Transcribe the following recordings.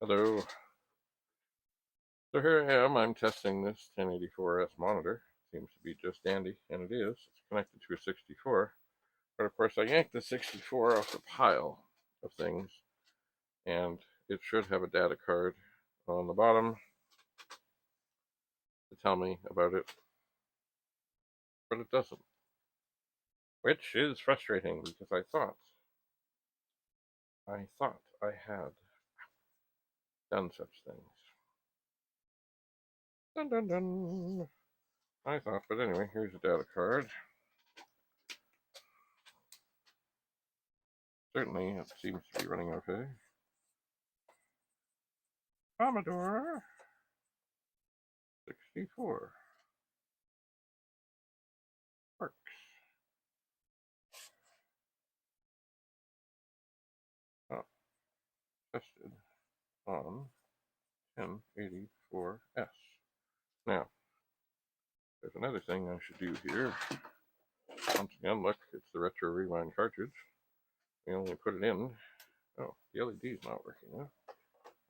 Hello. So here I am. I'm testing this 1084S monitor. Seems to be just dandy, and it is. It's connected to a 64. But of course, I yanked the 64 off the pile of things, and it should have a data card on the bottom to tell me about it, but it doesn't. Which is frustrating because I thought I had done such things. Dun dun dun. I thought, but anyway, here's a data card. Certainly, it seems to be running okay. Commodore 64 works. Oh, tested on 1084S. Now, there's another thing I should do here. Once again, look, it's the Retro Rewind cartridge. We only put it in. Oh, the LED's not working, huh?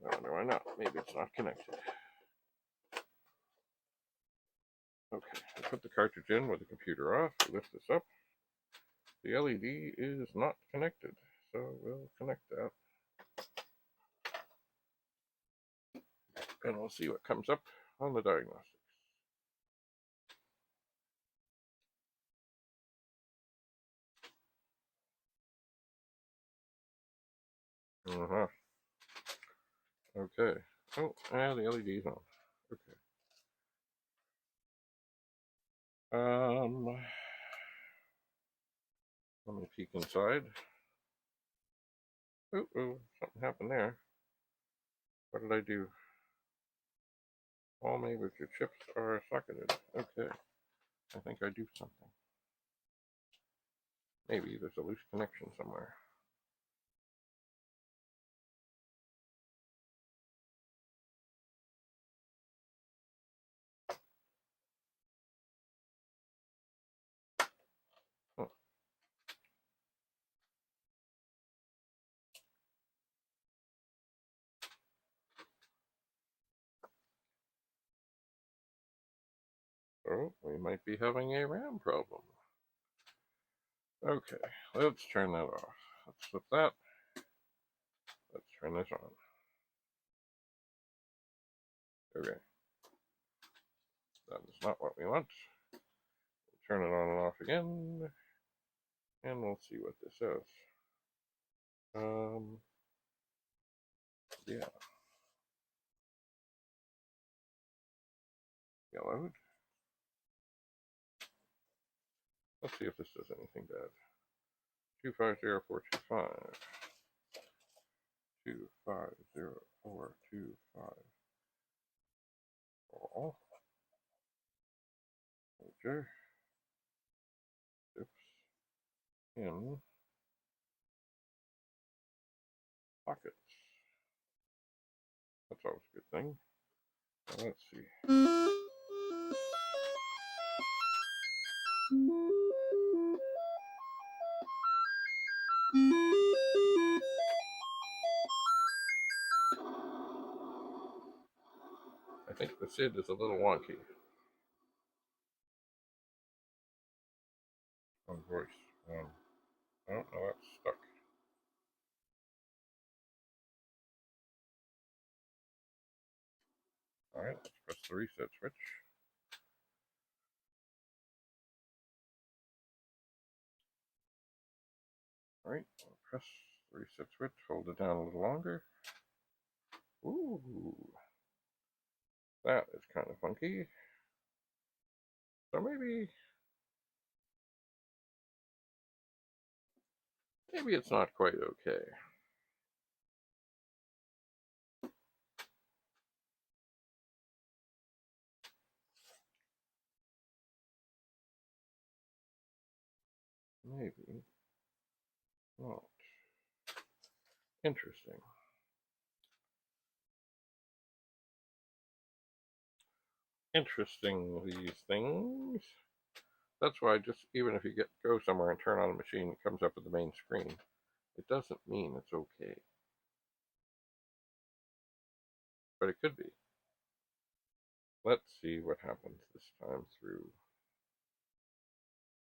I wonder why not. Maybe it's not connected. Okay, I put the cartridge in with the computer off. Lift this up. The LED is not connected, so we'll connect that. And we'll see what comes up on the diagnostics. Uh-huh. Okay. Oh, and the LED's on. Okay. Let me peek inside. Oh, something happened there. What did I do? All made with your chips are socketed. Okay. I think I do something. Maybe there's a loose connection somewhere. Huh. So we might be having a RAM problem. Okay, let's turn that off. Let's flip that. Let's turn this on. Okay. That is not what we want. We'll turn it on and off again. And we'll see what this says. Yeah. Yellowed. Let's see if this does anything bad. 250425. 250425. All. Major. Chips in pockets. That's always a good thing. Now let's see. I think the SID is a little wonky. On voice. Oh, no, that's stuck. Alright, let's press the reset switch. Alright, press the reset switch, hold it down a little longer. Ooh, that is kind of funky. So maybe it's not quite okay. Maybe not. Interesting. Interesting, these things. That's why just even if you go somewhere and turn on a machine, it comes up at the main screen. It doesn't mean it's okay. but it could be. Let's see what happens this time through.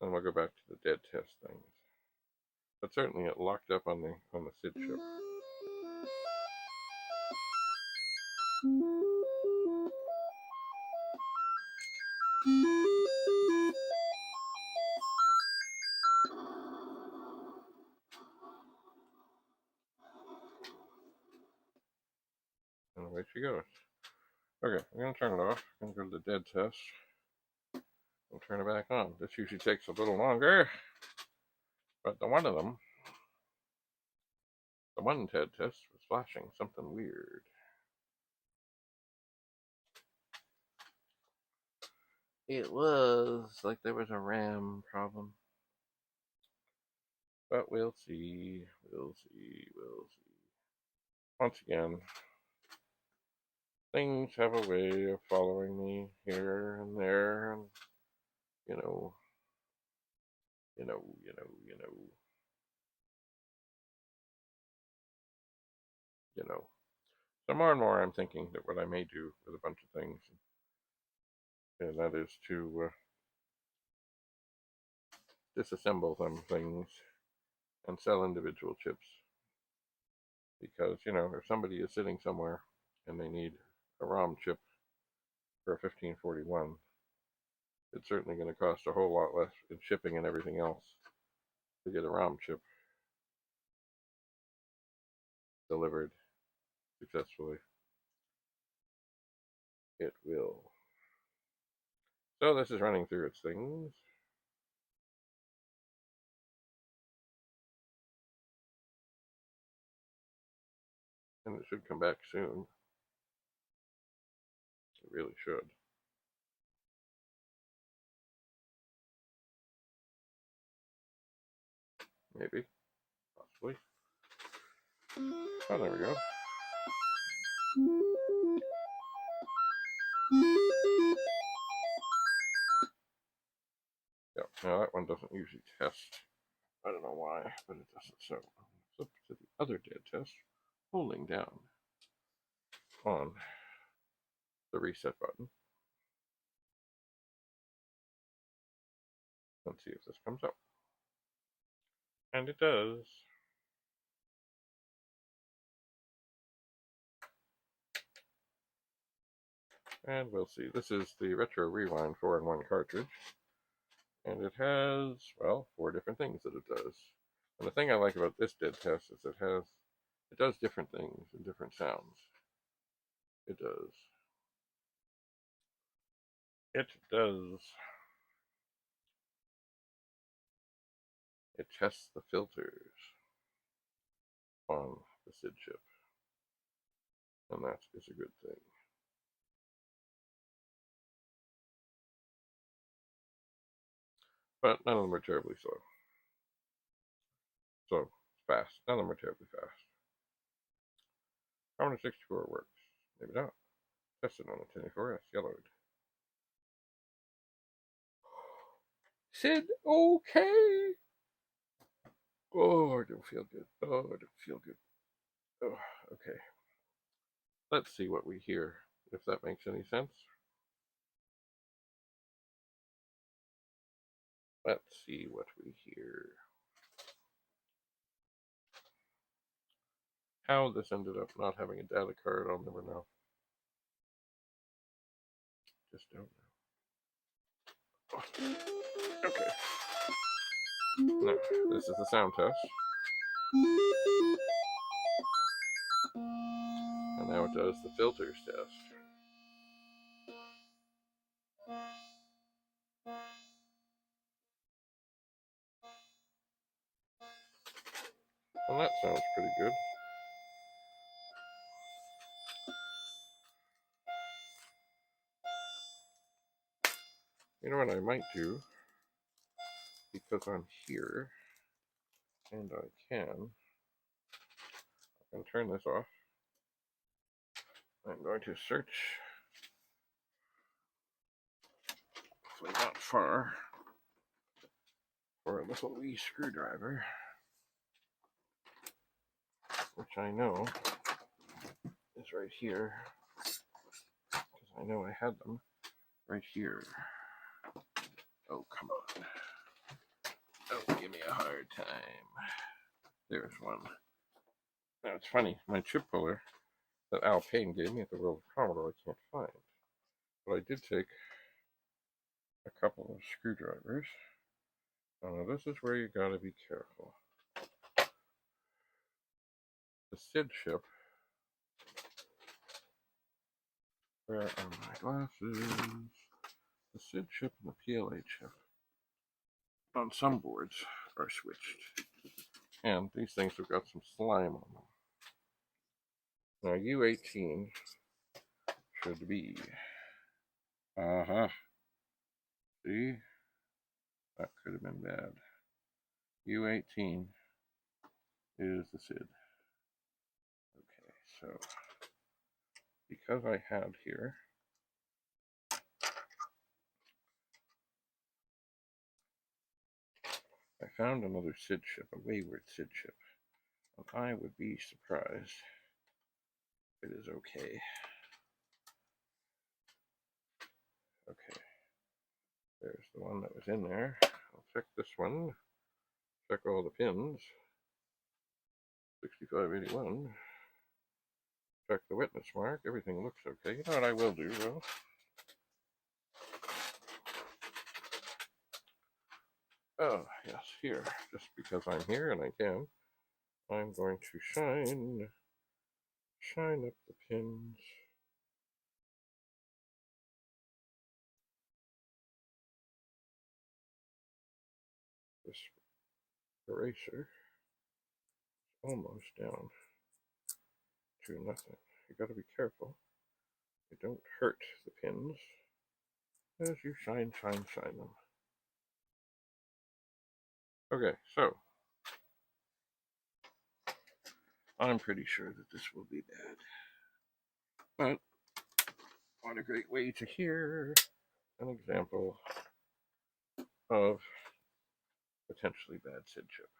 Then we'll go back to the dead test things. But certainly it locked up on the SID chip. And away she goes. Okay, I'm going to turn it off. I'm going to go to the dead test. And turn it back on. This usually takes a little longer. But the one dead test was flashing something weird. It was like there was a RAM problem. But we'll see. Once again, things have a way of following me here and there, and you know. So more and more I'm thinking that what I may do with a bunch of things, and that is to disassemble some things and sell individual chips. Because, if somebody is sitting somewhere and they need a ROM chip for a 1541, it's certainly going to cost a whole lot less in shipping and everything else to get a ROM chip delivered successfully. It will. So this is running through its things. And it should come back soon. It really should. Maybe. Possibly. Oh, there we go. Yeah, now that one doesn't usually test. I don't know why, but it doesn't. So, flip to the other dead test, holding down on the reset button. Let's see if this comes up. And it does. And we'll see. This is the Retro Rewind 4-in-1 cartridge. And it has, well, 4 different things that it does. And the thing I like about this dead test is it does different things and different sounds. It does. It tests the filters on the SID chip. And that is a good thing. But none of them are terribly slow. So, fast. None of them are terribly fast. Commodore 64 works. Maybe not. Tested on the 1084S, yellowed. SID, okay! Oh, I don't feel good. Oh, I don't feel good. Oh, okay. Let's see what we hear, if that makes any sense. Let's see what we hear. How this ended up not having a data card, I'll never know. Just don't know. Okay. Now, this is the sound test. And now it does the filters test. Well, that sounds pretty good. You know what I might do? Because I'm here, and I can turn this off. I'm going to search, hopefully not far, for a little wee screwdriver, which I know is right here. I know I had them right here. Oh, come on. Don't give me a hard time. There's one. Now, it's funny. My chip puller that Al Payne gave me at the World of Commodore I can't find. But I did take a couple of screwdrivers. Now, this is where you gotta be careful. The SID chip. Where are my glasses? The SID chip and the PLA chip on some boards are switched. And these things have got some slime on them. Now, U18 should be. See? That could have been bad. U18 is the SID. Okay, so because I had here I found another SID chip, a wayward SID chip, and I would be surprised if it is okay. Okay, there's the one that was in there. I'll check this one, check all the pins, 6581, check the witness mark, everything looks okay. You know what I will do, though? Oh, yes, here, just because I'm here and I can, I'm going to shine up the pins. This eraser is almost down to nothing. You got to be careful. You don't hurt the pins as you shine them. Okay, so I'm pretty sure that this will be bad. But what a great way to hear an example of potentially bad SID chip.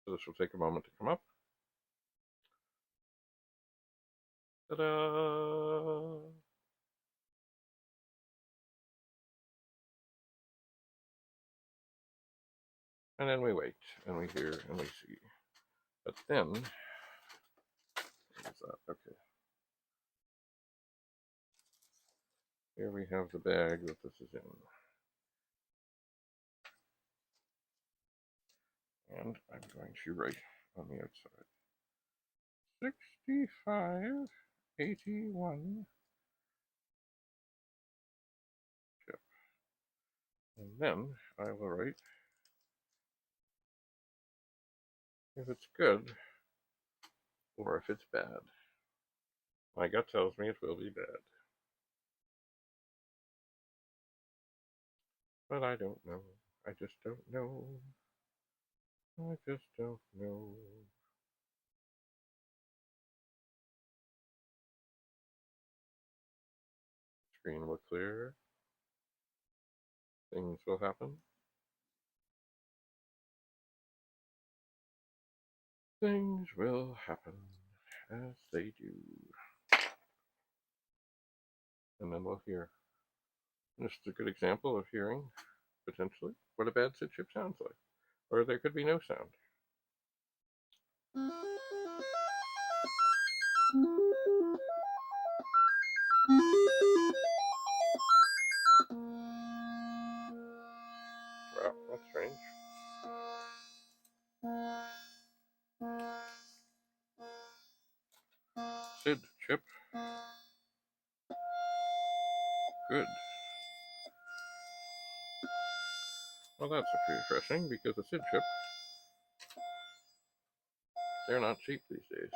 So this will take a moment to come up. Ta-da! And then we wait, and we hear, and we see. But then, what is that? Okay. Here we have the bag that this is in. And I'm going to write on the outside 6581 chip. And then I will write if it's good or if it's bad. My gut tells me it will be bad. But I don't know. I just don't know. I just don't know. Screen will clear. Things will happen. Things will happen as they do. And then we'll hear. This is a good example of hearing, potentially, what a bad SID chip sounds like. Or there could be no sound. Wow, that's strange. SID chip. Good. Well, that's pretty refreshing because the SID chip, they're not cheap these days.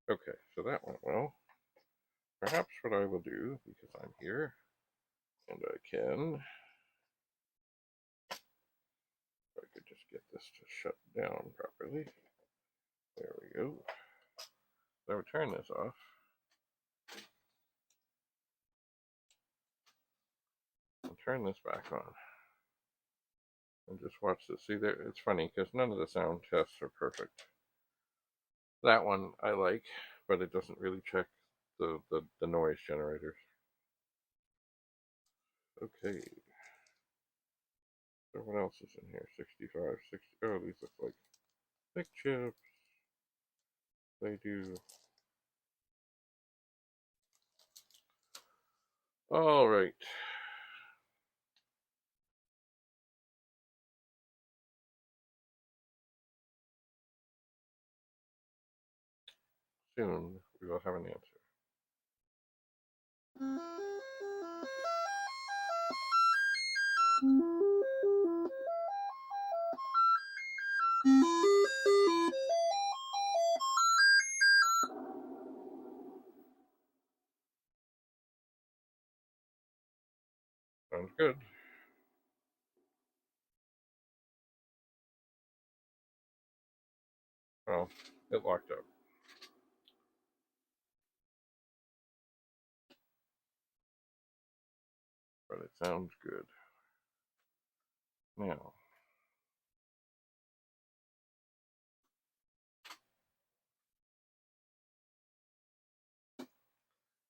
Okay, so that went well. Perhaps what I will do, because I'm here, and I can, if I could just get this to shut down properly. There we go. So I would turn this off. And turn this back on. And just watch this. See, there, it's funny because none of the sound tests are perfect. That one I like, but it doesn't really check the noise generators. Okay. So what else is in here? 65, 60. Oh, these look like big chips. They do. All right. Soon we will have an answer. Sounds good. Well, it locked up. But it sounds good. Now,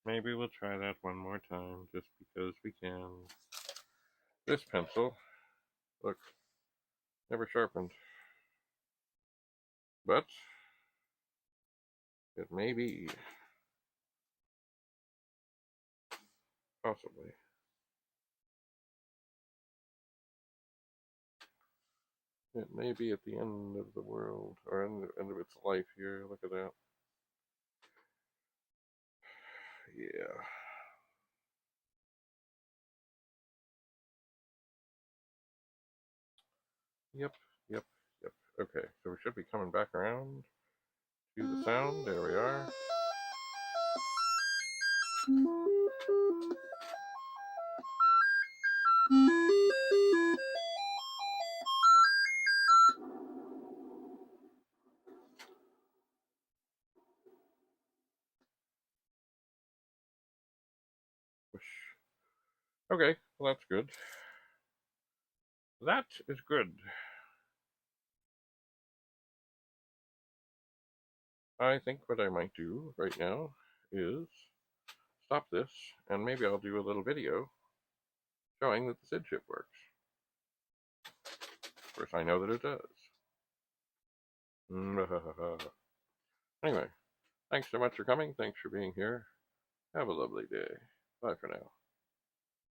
maybe we'll try that one more time just because we can. This pencil, look, never sharpened. But it may be. Possibly. It may be at the end of the world, or end of its life here. Look at that. Yeah. Yep, yep, yep. Okay, so we should be coming back around to the sound. There we are. Okay, well that's good. That is good. I think what I might do right now is stop this, and maybe I'll do a little video showing that the SID chip works. Of course, I know that it does. Anyway, thanks so much for coming. Thanks for being here. Have a lovely day. Bye for now.